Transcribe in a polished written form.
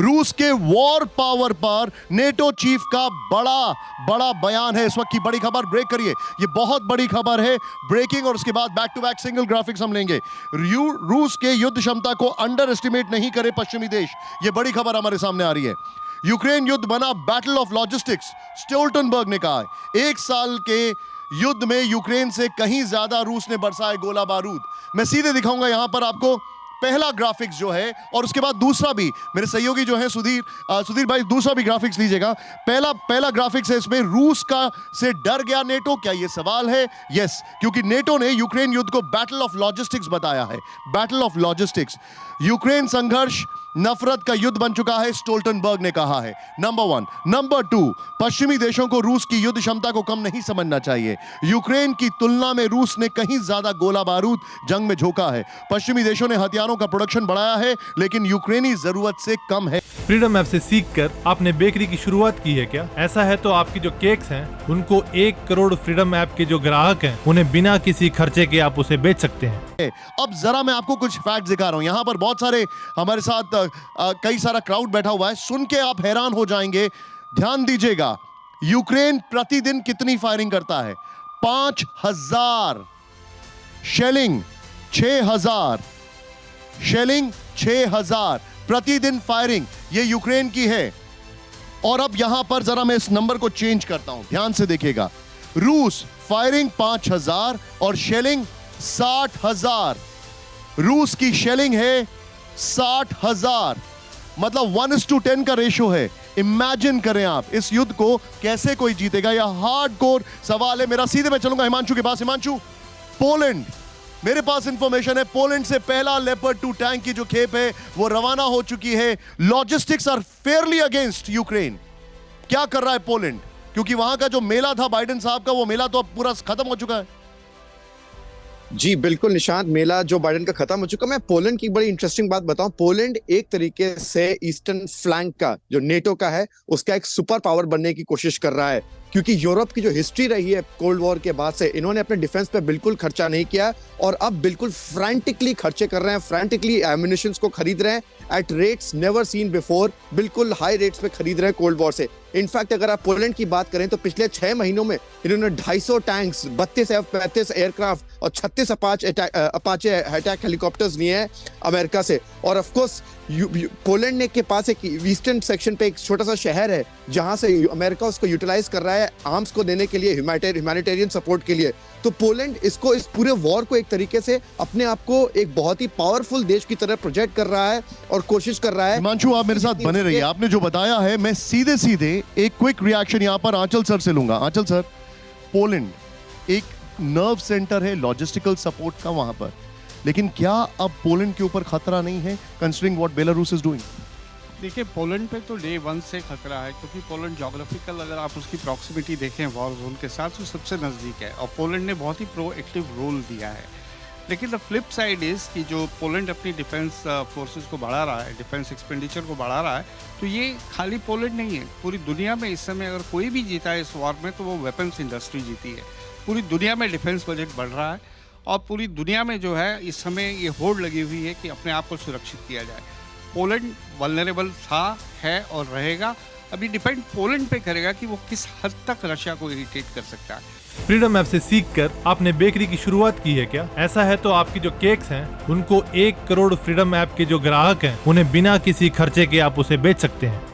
रूस के war power पर नेटो चीफ का बड़ा बयान है। इस वक्त की बड़ी खबर, ब्रेक करिए, ये बहुत बड़ी खबर है, ब्रेकिंग, और उसके बाद back to back single graphics हम लेंगे। रूस के युद्ध क्षमता को अंडर एस्टिमेट नहीं करे पश्चिमी देश, ये बड़ी खबर हमारे सामने आ रही है। यूक्रेन युद्ध बना बैटल ऑफ लॉजिस्टिक्स, स्टोल्टनबर्ग ने कहा है। एक साल के युद्ध में यूक्रेन से कहीं ज्यादा रूस ने बरसाए गोला बारूद। मैं सीधे दिखाऊंगा यहां पर आपको पहला ग्राफिक्स जो है, और उसके बाद दूसरा भी। मेरे सहयोगी जो है सुधीर भाई, दूसरा भी ग्राफिक्स लीजिएगा। पहला ग्राफिक्स है, इसमें रूस का से डर गया नेटो, क्या यह सवाल है? यस, क्योंकि नेटो ने यूक्रेन युद्ध को बैटल ऑफ लॉजिस्टिक्स बताया है। बैटल ऑफ लॉजिस्टिक्स, यूक्रेन संघर्ष नफरत का युद्ध बन चुका है, स्टोल्टनबर्ग ने कहा है। नंबर 1। नंबर 2, पश्चिमी देशों को रूस की युद्ध क्षमता को कम नहीं समझना चाहिए। यूक्रेन की तुलना में रूस ने कहीं ज्यादा गोला बारूद जंग में झोंका है। पश्चिमी देशों ने हथियारों का प्रोडक्शन बढ़ाया है, लेकिन यूक्रेनी जरूरत से कम है। फ्रीडम ऐप से सीखकर आपने बेकरी की शुरुआत की है क्या? ऐसा है तो आपकी जो केक्स हैं, उनको 1 करोड़ फ्रीडम ऐप के जो ग्राहक हैं, उन्हें बिना किसी खर्चे के आप उसे बेच सकते हैं। अब जरा मैं आपको कुछ फैक्ट दिखा रहा हूं। यहां पर बहुत सारे हमारे साथ कई सारा क्राउड बैठा हुआ है, सुन के आप हैरान हो जाएंगे। ध्यान दीजिएगा, यूक्रेन प्रतिदिन कितनी फायरिंग करता है? 5000 शेलिंग, 6000 शेलिंग, 6000 प्रतिदिन फायरिंग, ये यूक्रेन की है। और अब यहां पर जरा मैं इस नंबर को चेंज करता हूं, ध्यान से देखिएगा। रूस फायरिंग 5000 और शेलिंग 60,000। रूस की शेलिंग है 60,000, मतलब 1:10 का रेशो है। इमेजिन करें आप इस युद्ध को कैसे कोई जीतेगा। यह हार्डकोर सवाल है। मेरा सीधे मैं चलूंगा हिमांशु के पास। हिमांशु, पोलैंड, मेरे पास इंफॉर्मेशन है, पोलैंड से पहला लेपर्ड 2 टैंक की जो खेप है वो रवाना हो चुकी है। Logistics are fairly against Ukraine. क्या कर रहा है पोलैंड? क्योंकि वहां का जो मेला था बाइडेन साहब का, वो मेला तो अब पूरा खत्म हो चुका है। जी बिल्कुल निशांत, मेला जो बाइडेन का खत्म हो चुका। मैं पोलैंड की बड़ी इंटरेस्टिंग बात बताऊं। पोलैंड एक तरीके से ईस्टर्न फ्लैंक का जो नेटो का है, उसका एक सुपर पावर बनने की कोशिश कर रहा है। क्योंकि यूरोप की जो हिस्ट्री रही है कोल्ड वॉर के बाद से, इन्होंने अपने डिफेंस पे बिल्कुल खर्चा नहीं किया, और अब बिल्कुल फ्रैंटिकली खर्चे कर रहे हैं, फ्रैंटिकली एम्युनिशंस को खरीद रहे हैं at rates never seen before. बिल्कुल हाई रेट्स पे खरीद रहे हैं कोल्ड वॉर से। इनफैक्ट अगर आप पोलैंड की बात करें तो पिछले 6 महीनों में इन्होंने 250 टैंक्स, 32 F-35 एयरक्राफ्ट और 36 अपाचे अटैक हेलीकॉप्टर्स लिए हैं अमेरिका से। और ऑफ कोर्स पोलैंड ने के पास एक ईस्टर्न सेक्शन पे एक छोटा सा शहर है जहां से अमेरिका उसको यूटिलाइज कर रहा है आर्म्स को देने के लिए, ह्यूमैनिटेरियन सपोर्ट के लिए। तो पोलैंड इसको, इस पूरे वॉर को एक तरीके से अपने आप को एक बहुत ही पावरफुल देश की तरह प्रोजेक्ट कर रहा है और कोशिश कर रहा है। हिमांशु, आप मेरे साथ बने रहिए। आपने जो बताया है, मैं सीधे एक क्विक रिएक्शन यहां पर आंचल सर से लूंगा। आंचल सर, पोलैंड एक नर्व सेंटर है लॉजिस्टिकल सपोर्ट का वहां पर, लेकिन क्या अब पोलैंड के ऊपर खतरा नहीं है considering what Belarus is doing? देखिए, पोलैंड पे तो डे 1 से खतरा है, क्योंकि पोलैंड ज्योग्राफिकल अगर आप उसकी प्रॉक्सिमिटी देखें वॉर जोन के साथ, तो सबसे नज़दीक है, और पोलैंड ने बहुत ही प्रोएक्टिव रोल दिया है। लेकिन द फ्लिप साइड इज़ कि जो पोलैंड अपनी डिफेंस फोर्सेस को बढ़ा रहा है, डिफेंस एक्सपेंडिचर को बढ़ा रहा है, तो ये खाली पोलैंड नहीं है। पूरी दुनिया में इस समय अगर कोई भी जीता है इस वॉर में, तो वो वेपन्स इंडस्ट्री जीती है। पूरी दुनिया में डिफेंस बजट बढ़ रहा है, और पूरी दुनिया में जो है इस समय ये होड़ लगी हुई है कि अपने आप को सुरक्षित किया जाए। पोलैंड वल्नरेबल था, है और रहेगा। अभी डिपेंड पोलैंड पे करेगा कि वो किस हद तक रशिया को इरिटेट कर सकता है। फ्रीडम ऐप से सीखकर आपने बेकरी की शुरुआत की है क्या? ऐसा है तो आपकी जो केक्स हैं, उनको 1 करोड़ फ्रीडम ऐप के जो ग्राहक हैं, उन्हें बिना किसी खर्चे के आप उसे बेच सकते हैं।